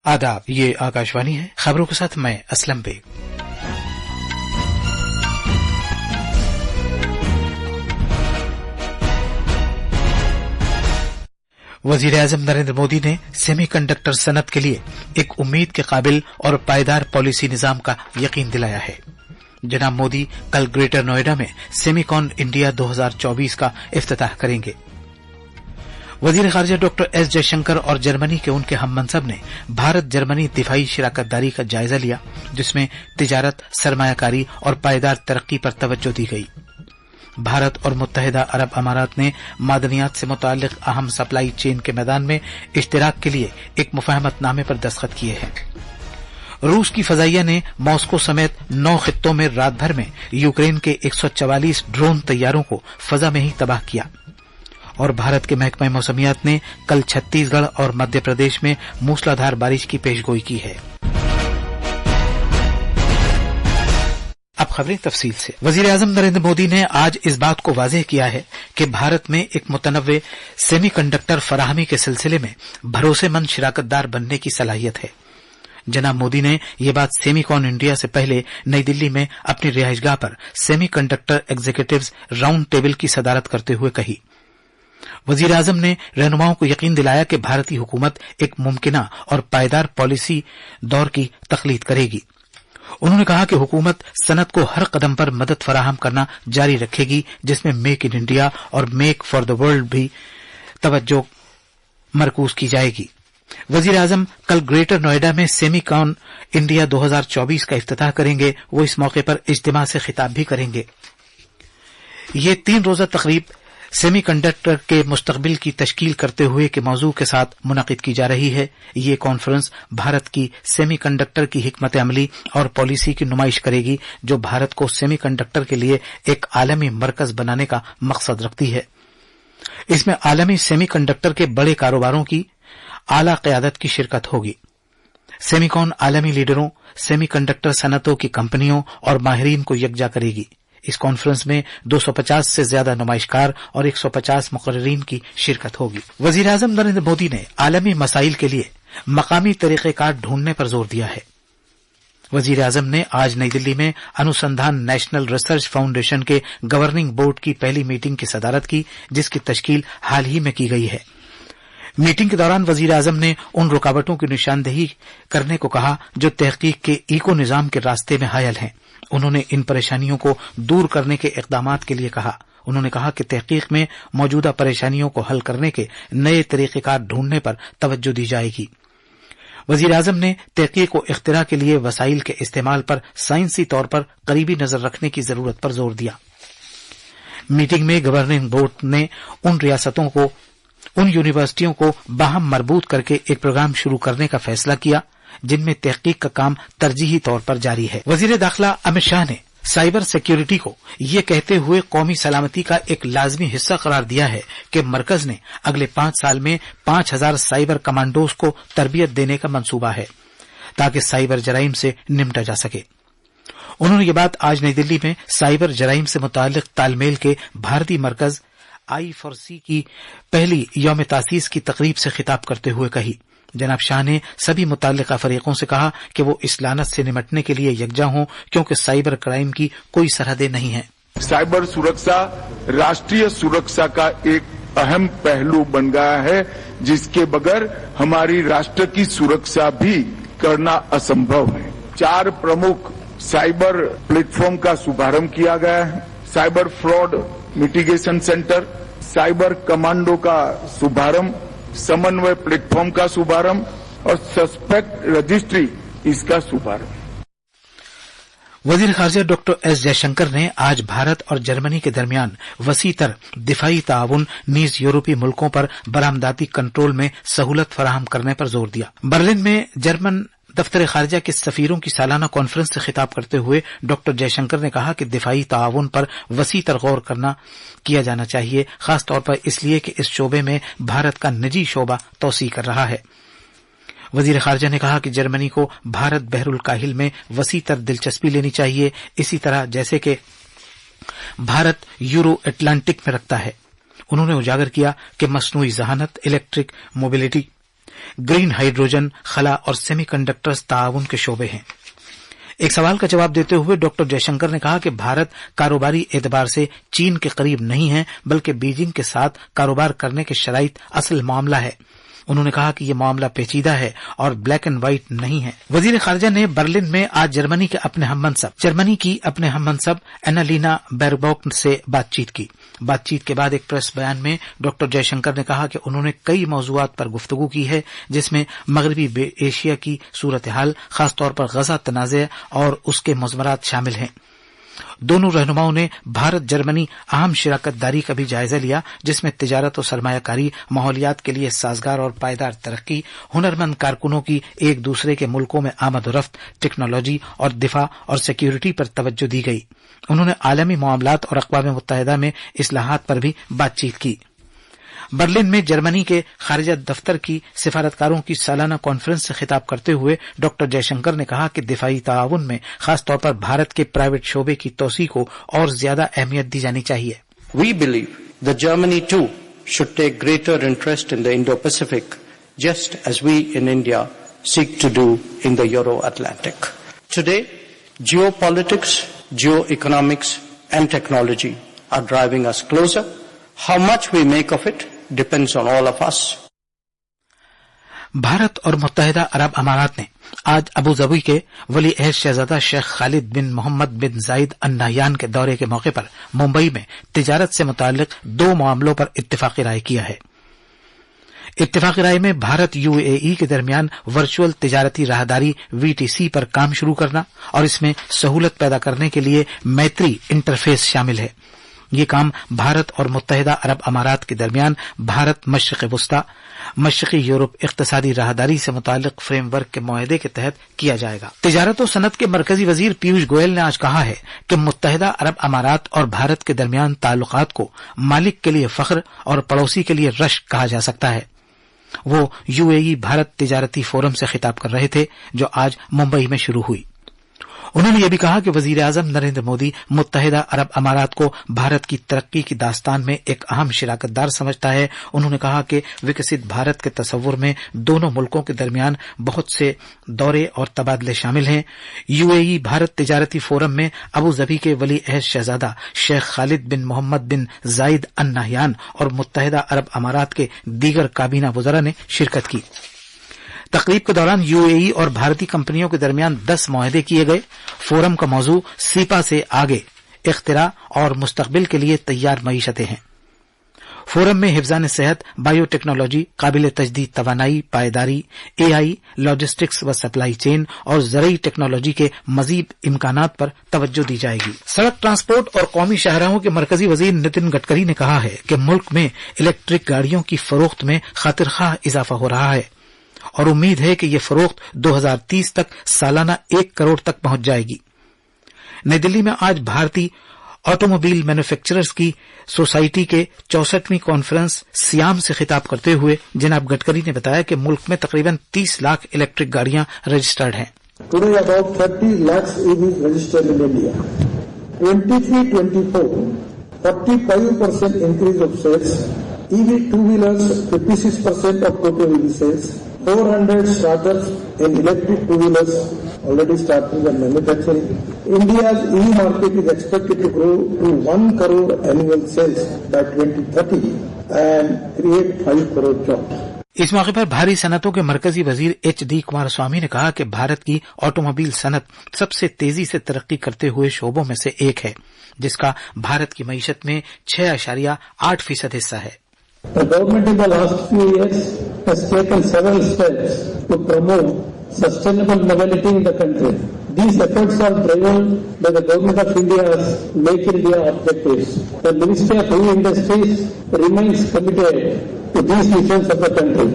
आदाब, ये आकाशवाणी है। खबरों के साथ मैं असलम बेग। वजीर-ए-आज़म नरेंद्र मोदी ने सेमीकंडक्टर सनत के लिए एक उम्मीद के काबिल और पायदार पॉलिसी निजाम का यकीन दिलाया है। जनाब मोदी कल ग्रेटर नोएडा में सेमीकॉन इंडिया 2024 का इफ्तिताह करेंगे। वजीर खारजा डॉक्टर एस जयशंकर और जर्मनी के उनके हम मनसब ने भारत जर्मनी दिफाई शराकतदारी का जायजा लिया, जिसमें तिजारत, सरमायाकारी और पायदार तरक्की पर तवज्जो दी गई। भारत और मुत्तहिदा अरब अमारात ने मादनियात से मुताल्लिक अहम सप्लाई चेन के मैदान में इश्तिराक के लिए एक मुफाहमतनामे पर दस्तखत किए हैं। रूस की फजाइया ने मॉस्को समेत 9 खित्तों में रात भर में यूक्रेन के 144 ड्रोन तैयारों को फजा में ही तबाह किया। और भारत के महकमा मौसमियात ने कल छत्तीसगढ़ और मध्य प्रदेश में मूसलाधार बारिश की पेशगोई की है। अब खबरें तफसील से। वजीर-ए-आज़म नरेंद्र मोदी ने आज इस बात को वाज़ेह किया है कि भारत में एक मुतनव्वे सेमीकंडक्टर फराहमी के सिलसिले में भरोसेमंद शिराकतदार बनने की सलाहियत है। जनाब मोदी ने यह बात सेमीकॉन इंडिया से पहले नई दिल्ली में अपनी रिहाइशगाह पर सेमीकंडक्टर एग्जीक्यूटिव्स राउंड टेबल की सदारत करते हुए कही। वजीर-ए-आज़म ने रहनुमाओं को यकीन दिलाया कि भारतीय हुकूमत एक मुमकिना और पायदार पॉलिसी दौर की तखलीद करेगी। उन्होंने कहा कि हुकूमत सनत को हर कदम पर मदद फराहम करना जारी रखेगी, जिसमें मेक इन इंडिया और मेक फॉर द वर्ल्ड भी तवज्जो मरकूज की जाएगी। वजीर-ए-आज़म कल ग्रेटर नोएडा में सेमीकॉन इंडिया 2024 का इफ्तिताह करेंगे। वो इस मौके पर इज्तिमा से खिताब भी करेंगे। ये 3 रोजा तकरीब सेमीकंडक्टर के मुस्तकबिल की तश्कील करते हुए के मौजू के साथ मुनक़िद की जा रही है। ये कॉन्फ्रेंस भारत की सेमीकंडक्टर की हिकमत अमली और पॉलिसी की नुमाइश करेगी, जो भारत को सेमीकंडक्टर के लिए एक आलमी मरकज बनाने का मकसद रखती है। इसमें आलमी सेमीकंडक्टर के बड़े कारोबारों की आला क़यादत की शिरकत होगी। सेमीकॉन आलमी लीडरों, सेमीकंडक्टर सनतों की कंपनियों और माहिरीन को यकजा करेगी। इस कॉन्फ्रेंस में 250 से ज्यादा नुमाइशकार और 150 मुकर्रिरीन की शिरकत होगी। वजीर-ए-आज़म नरेंद्र मोदी ने आलमी मसाइल के लिए मकामी तरीक़ेकार ढूंढने पर जोर दिया है। वजीर-ए-आज़म ने आज नई दिल्ली में अनुसंधान नेशनल रिसर्च फाउंडेशन के गवर्निंग बोर्ड की पहली मीटिंग की सदारत की, जिसकी तश्कील हाल ही में की गई है। मीटिंग के दौरान वजीर-ए-आज़म ने उन रुकावटों की निशानदेही करने को कहा जो तहकीक के इको निजाम के रास्ते में हायल हैं। उन्होंने इन परेशानियों को दूर करने के इक़दामात के लिए कहा। उन्होंने कहा कि तहकीक में मौजूदा परेशानियों को हल करने के नए तरीक़ेकार ढूंढने पर तवज्जो दी जाएगी। वजीर-ए-आज़म ने तहकीक व इख्तिरा के लिए वसाइल के इस्तेमाल पर साइंसी तौर पर करीबी नजर रखने की जरूरत पर जोर दिया। मीटिंग में गवर्निंग बोर्ड ने उन रियासतों को, उन यूनिवर्सिटियों को बाहम मरबूत करके एक प्रोग्राम शुरू करने का फैसला किया जिनमें तहकीक का काम तरजीही तौर पर जारी है। वजीर दाखिला अमित शाह ने साइबर सिक्योरिटी को ये कहते हुए कौमी सलामती का एक लाजमी हिस्सा करार दिया है कि मरकज ने अगले 5 साल में 5000 साइबर कमांडोज को तरबियत देने का मंसूबा है, ताकि साइबर जराइम से निपटा जा सके। उन्होंने ये बात आज नई दिल्ली में साइबर जराइम से मुताल्लिक तालमेल के भारतीय मरकज I4C की पहली यौम तासीस की तकरीब से खिताब करते हुए कही। जनाब शाह ने सभी मुताल्लिका फरीकों से कहा कि वो इस लानत से निपटने के लिए यकजा हों, क्योंकि साइबर क्राइम की कोई सरहदें नहीं हैं। साइबर सुरक्षा राष्ट्रीय सुरक्षा का एक अहम पहलू बन गया है, जिसके बगैर हमारी राष्ट्र की सुरक्षा भी करना असंभव है। 4 प्रमुख साइबर प्लेटफॉर्म का शुभारंभ किया गया है। Cyber fraud mitigation centre, cyber commando का शुभारंभ, समन्वय प्लेटफॉर्म का शुभारंभ और सस्पेक्ट रजिस्ट्री इसका शुभारंभ। वजीर खारजा डॉक्टर एस जयशंकर ने आज भारत और जर्मनी के दरमियान वसीतर दिफाई ताउन नीज यूरोपीय मुल्कों पर बरामदाती कंट्रोल में सहूलत फराहम करने पर जोर दिया। बर्लिन में जर्मन दफ्तर खारजा के सफीरों की सालाना कॉन्फ्रेंस से खिताब करते हुए डॉक्टर जयशंकर ने कहा कि दिफाई ताउन पर वसी तर गौर किया जाना चाहिए, खासतौर पर इसलिए कि इस शोबे में भारत का निजी शोबा तोसी कर रहा है। वजीर खारजा ने कहा कि जर्मनी को भारत बहरुल काहिल में वसी तर दिलचस्पी लेनी चाहिए, इसी तरह जैसे कि भारत यूरो एटलांटिक में रखता है। उन्होंने उजागर किया कि मसनूई जहानत, इलेक्ट्रिक मोबिलिटी, ग्रीन हाइड्रोजन, खला और सेमीकंडक्टर्स ताउन के शोबे हैं। एक सवाल का जवाब देते हुए डॉक्टर जयशंकर ने कहा कि भारत कारोबारी एतबार से चीन के करीब नहीं है, बल्कि बीजिंग के साथ कारोबार करने के शराइत असल मामला है। उन्होंने कहा कि ये मामला पेचीदा है और ब्लैक एंड व्हाइट नहीं है। वजीर खारजा ने बर्लिन में आज जर्मनी की अपने हम मनसब एनालीना बेरबॉक से बातचीत की। बातचीत के बाद एक प्रेस बयान में डॉक्टर जयशंकर ने कहा कि उन्होंने कई मौजूआत पर गुफ्तगू की है, जिसमें मगरबी एशिया की सूरत हाल, खासतौर पर गजा तनाज़े और उसके मज़मरात शामिल हैं। दोनों रहनुमाओं ने भारत जर्मनी अहम शिराकतदारी का भी जायजा लिया, जिसमें तिजारत और सरमायाकारी, माहौलियात के लिए साजगार और पायदार तरक्की, हुनरमंद कारकुनों की एक दूसरे के मुल्कों में आमद रफ्त, टेक्नोलॉजी और दिफा और सिक्योरिटी पर तवज्जो दी गई। उन्होंने आलमी मामलात और अक़वाम मुत्तहिदा में इस्लाहात पर भी बातचीत की। बर्लिन में जर्मनी के खारिजा दफ्तर की सिफारतकारों की सालाना कॉन्फ्रेंस से खिताब करते हुए डॉक्टर जयशंकर ने कहा कि दिफाई ताउन में खासतौर पर भारत के प्राइवेट शोबे की तोसी को और ज्यादा अहमियत दी जानी चाहिए। We believe that Germany too should take greater interest in the Indo-Pacific, just as we in India seek to do in the Euro-Atlantic. Today, geopolitics, geoeconomics and technology are driving us closer. How much we make of it depends on all of us. Bharat और मुत्तहिदा अरब अमारात ने आज Abu Dhabi के वली अहद शहजादा शेख खालिद बिन मोहम्मद बिन जायद Al Nahyan के दौरे के मौके पर मुंबई में तिजारत से मुताल्लिक 2 मामलों पर इत्तिफाकी राय किया है। इत्तिफाकी राय में भारत यूएई के दरमियान वर्चुअल तिजारती राहदारी वीटीसी पर काम शुरू करना और इसमें सहूलत पैदा करने के लिए मैत्री इंटरफेस शामिल है। ये काम भारत और मुत्तहिदा अरब अमारात के दरमियान भारत मशरिक़ वुस्ता मशरिक़ी यूरोप इक़्तिसादी राहदारी से मुताल्लिक़ फ्रेमवर्क के मुआहदे के तहत किया जाएगा। तिजारत और सनत के मरकजी वजीर पीयूष गोयल ने आज कहा है कि मुत्तहिदा अरब अमारात और भारत के दरमियान ताल्लुकात को मालिक के लिए फख्र और पड़ोसी के लिए रश्क कहा जा सकता है। वो यूएई भारत तिजारती फोरम से खिताब कर रहे थे, जो आज मुंबई में शुरू हुई। उन्होंने ये भी कहा कि वजीर आजम नरेंद्र मोदी मुत्तहिदा अरब अमारात को भारत की तरक्की की दास्तान में एक अहम शिराकतदार समझता है। उन्होंने कहा कि विकसित भारत के तस्वुर में दोनों मुल्कों के दरमियान बहुत से दौरे और तबादले शामिल हैं। यूएई भारत तिजारती फोरम में अबू धाबी के वली अहद शहजादा शेख खालिद बिन मोहम्मद बिन जायद अल नहयान और मुत्तहिदा अरब अमारात के दीगर काबीना वज़रा ने शिरकत की। तकरीब के दौरान यूएई और भारतीय कंपनियों के दरमियान 10 मुआहदे किए गए। फोरम का मौजू सीपा से आगे इख्तिरा और मुस्तकबिल के लिए तैयार मईशतें हैं। फोरम में हिफ्जान सेहत, बायोटेक्नोलॉजी, काबिल तजदीद तवानाई, पायदारी, एआई, लॉजिस्टिक्स व सप्लाई चेन और ज़रई टेक्नोलॉजी के मजीद इम्कानात पर तवज्जो दी जाएगी। सड़क ट्रांसपोर्ट और कौमी शाहराहों के मरकजी वजीर नितिन गडकरी ने कहा है कि मुल्क में इलेक्ट्रिक गाड़ियों की फरोख्त में खातिरख्वाह इजाफा हो रहा है और उम्मीद है कि ये फरोख्त 2030 तक सालाना 1 करोड़ तक पहुंच जाएगी। नई दिल्ली में आज भारतीय ऑटोमोबाइल मैन्युफैक्चरर्स की सोसाइटी के 64वीं कॉन्फ्रेंस सियाम से खिताब करते हुए जनाब गडकरी ने बताया कि मुल्क में तकरीबन 30 लाख इलेक्ट्रिक गाड़ियां रजिस्टर्ड हैं। Today about 30 lakhs EVs registered in India. 23-24, 45% increase of sales. EV two-wheelers, 56% of total EV sales. 400 startups in electric two-wheelers already starting their manufacturing. India's EV market is expected to grow to 1 crore annual sales by 2030 and create 5 crore jobs. इस मौके पर भारी सनतों के मरकजी वजीर HD. Kumaraswamy ने कहा कि भारत की ऑटोमोबाइल सनत सबसे तेजी से तरक्की करते हुए शोबों में से एक है, जिसका भारत की मईशत में 6.8% हिस्सा है। The government in the last few years has taken several steps to promote sustainable mobility in the country. These efforts are driven by the Government of India's Make India objectives. The Ministry of Heavy Industries remains committed to these missions of the country.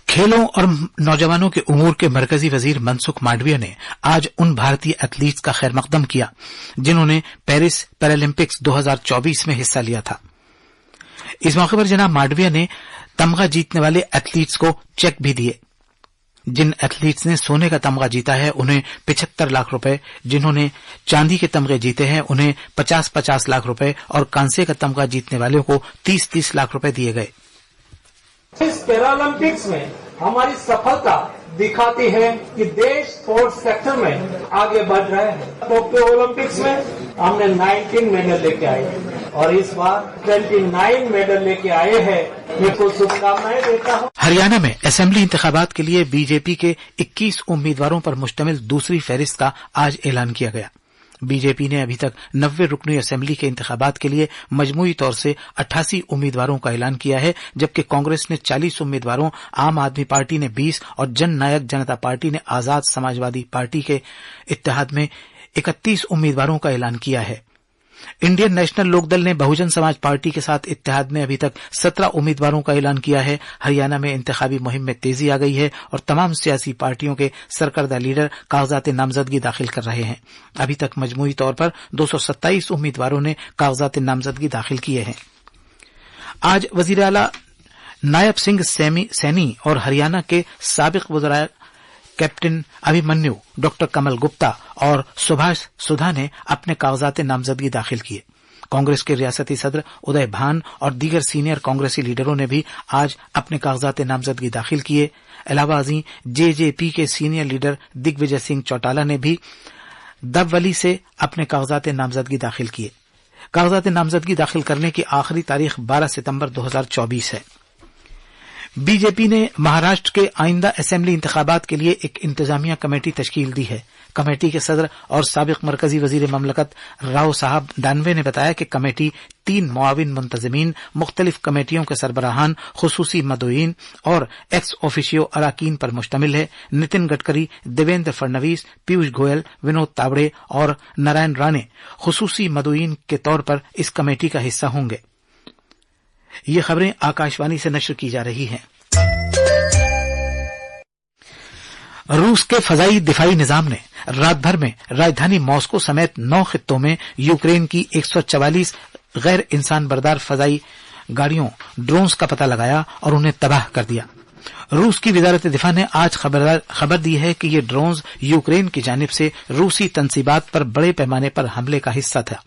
खेलों और नौजवानों के उमूर के मरकजी वजीर मनसुख मांडविया ने आज उन भारतीय एथलीट्स का खैर मकदम किया जिन्होंने पेरिस पैरालंपिक्स 2024 में हिस्सा लिया था। इस मौके पर जनाब मांडविया ने तमगा जीतने वाले एथलीट्स को चेक भी दिए। जिन एथलीट्स ने सोने का तमगा जीता है उन्हें 75 लाख रुपए, जिन्होंने चांदी के तमगे जीते हैं उन्हें 50-50 लाख रुपए और कांसे का तमगा जीतने वालों को 30-30 लाख रुपए दिए गए। इस पैरालंपिक्स में हमारी सफलता दिखाती है कि देश स्पोर्ट्स सेक्टर में आगे बढ़ रहे हैं। टोक्यो ओलंपिक्स में हमने 19 मेडल लेके आए हैं और इस बार 29 मेडल लेके आए हैं। मैं को शुभकामनाएं देता हूं। हरियाणा में असेंबली इंतखाबात के लिए बीजेपी के 21 उम्मीदवारों पर मुश्तमिल दूसरी फहरिस्त का आज ऐलान किया गया। बीजेपी ने अभी तक 90 रुकनी असेंबली के इंतखाबात के लिए मजमूई तौर से 88 उम्मीदवारों का ऐलान किया है, जबकि कांग्रेस ने 40 उम्मीदवारों, आम आदमी पार्टी ने 20 और जन नायक जनता पार्टी ने आजाद समाजवादी पार्टी के इत्तेहाद में 31 उम्मीदवारों का ऐलान किया है। इंडियन नेशनल लोकदल ने बहुजन समाज पार्टी के साथ इत्तेहाद में अभी तक 17 उम्मीदवारों का ऐलान किया है। हरियाणा में इंतखाबी मुहिम में तेजी आ गई है और तमाम सियासी पार्टियों के सरकर्दा लीडर कागजात नामजदगी दाखिल कर रहे हैं। अभी तक मजमूई तौर पर 227 उम्मीदवारों ने कागजात नामजदगी दाखिल किए हैं। आज वजीर आला नायब सिंह सैनी और हरियाणा के साबिक वज़ीर कैप्टन अभिमन्यु, डॉक्टर कमल गुप्ता और सुभाष सुधा ने अपने कागजात नामजदगी दाखिल किए। कांग्रेस के रियासती सदर उदय भान और दीगर सीनियर कांग्रेसी लीडरों ने भी आज अपने कागजात नामजदगी दाखिल किए। इलाहाबादी जेजेपी के सीनियर लीडर दिग्विजय सिंह चौटाला ने भी दबवली से अपने कागजात नामजदगी दाखिल किए। कागजात नामजदगी दाखिल करने की आखिरी तारीख 12 सितंबर 2024 है। बीजेपी ने महाराष्ट्र के आइंदा असेंबली इंतखाबात के लिए एक इंतजामिया कमेटी तश्कील दी है। कमेटी के सदर और साबिक मरकजी वजीर ममलकत राव साहब दानवे ने बताया कि कमेटी 3 मुआविन मुंतजमीन, मुख्तलिफ कमेटियों के सरबराहान, खुसूसी मदोईन और एक्स ऑफिशियो अराकीन पर मुश्तमिल है। नितिन गडकरी, देवेंद्र फडणवीस, पीयूष गोयल, विनोद तावड़े और नारायण राणे खुसूसी मदोईन के तौर पर इस कमेटी का हिस्सा होंगे। ये खबरें आकाशवाणी से नश्र की जा रही हैं। रूस के फजाई दिफाई निजाम ने रात भर में राजधानी मॉस्को समेत 9 खित्तों में यूक्रेन की 144 गैर इंसान बरदार फजाई गाड़ियों, ड्रोन्स का पता लगाया और उन्हें तबाह कर दिया। रूस की वजारत दिफा ने आज खबर दी है कि ये ड्रोन्स यूक्रेन की जानिब से रूसी तंसीबात पर बड़े पैमाने पर हमले का हिस्सा था।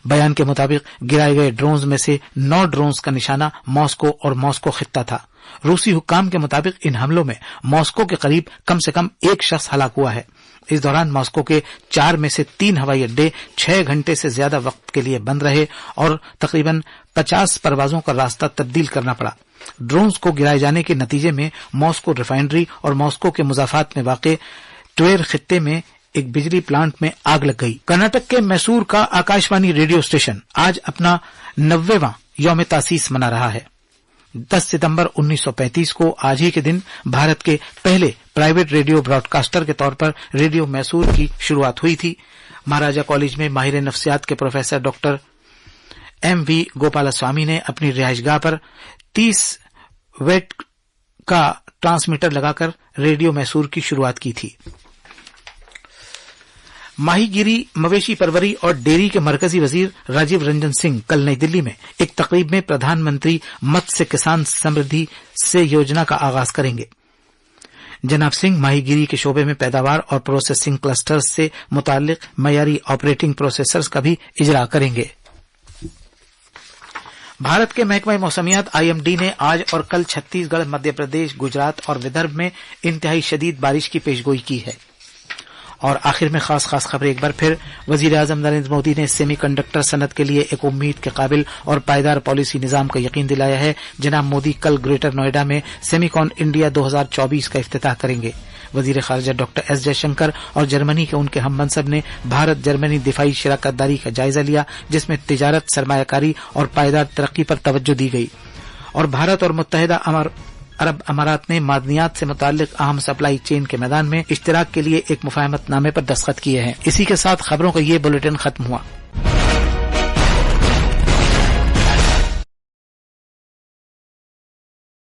बयान के मुताबिक गिराए गए ड्रोन्स में से 9 ड्रोन्स का निशाना मॉस्को और मॉस्को खित्ता था। रूसी हुक्काम के मुताबिक इन हमलों में मॉस्को के करीब कम से कम 1 शख्स हलाक हुआ है। इस दौरान मॉस्को के 4 में से 3 हवाई अड्डे 6 घंटे से ज्यादा वक्त के लिए बंद रहे और तकरीबन 50 परवाजों का रास्ता तब्दील करना पड़ा। ड्रोन्स को गिराए जाने के नतीजे में मॉस्को रिफाइनरी और मॉस्को के मुजाफात में वाक़े ट्वेर खित्ते में एक बिजली प्लांट में आग लग गई। कर्नाटक के मैसूर का आकाशवाणी रेडियो स्टेशन आज अपना 90वां यौम तासीस मना रहा है। 10 सितंबर 1935 को आज ही के दिन भारत के पहले प्राइवेट रेडियो ब्रॉडकास्टर के तौर पर रेडियो मैसूर की शुरुआत हुई थी। महाराजा कॉलेज में माहिर नफ्सियात के प्रोफेसर डॉक्टर M.V. गोपालस्वामी ने अपनी रिहाइशगाह पर 30 वेट का ट्रांसमीटर लगाकर रेडियो मैसूर की शुरुआत की थी। माहीगिरी, मवेशी परवरी और डेयरी के मरकजी वजीर राजीव रंजन सिंह कल नई दिल्ली में एक तकरीब में प्रधानमंत्री मत्स्य किसान समृद्धि से योजना का आगाज करेंगे। जनाब सिंह माहीगिरी के शोबे में पैदावार और प्रोसेसिंग क्लस्टर्स से मुताल्लिक मयारी ऑपरेटिंग प्रोसेसर्स का भी इजरा करेंगे। भारत के महकमा मौसमियात IMD ने आज और कल छत्तीसगढ़, मध्य प्रदेश, गुजरात और विदर्भ में इंतहाई शदीद बारिश की पेशगोई की है। और आखिर में खास खबरें एक बार फिर। वजीर आजम नरेंद्र मोदी ने सेमीकंडक्टर सनत के लिए एक उम्मीद के काबिल और पायदार पॉलिसी निजाम का यकीन दिलाया है। जनाब मोदी कल ग्रेटर नोएडा में सेमीकॉन इंडिया 2024 का इफ्तिताह करेंगे। वजीर खारजा डॉक्टर S जयशंकर और जर्मनी के उनके हम मनसब ने भारत जर्मनी दिफाई शराकतदारी का जायजा लिया, जिसमें तिजारत, सरमायाकारी और पायदार तरक्की पर तवज्जो दी गई। और भारत और मुत्तहिदा अरब अमारात ने मादनियात से मुताल्लिक अहम सप्लाई चेन के मैदान में इश्तिराक के लिए एक मुफाहमतनामे पर दस्तखत किए हैं। इसी के साथ खबरों का ये बुलेटिन खत्म हुआ।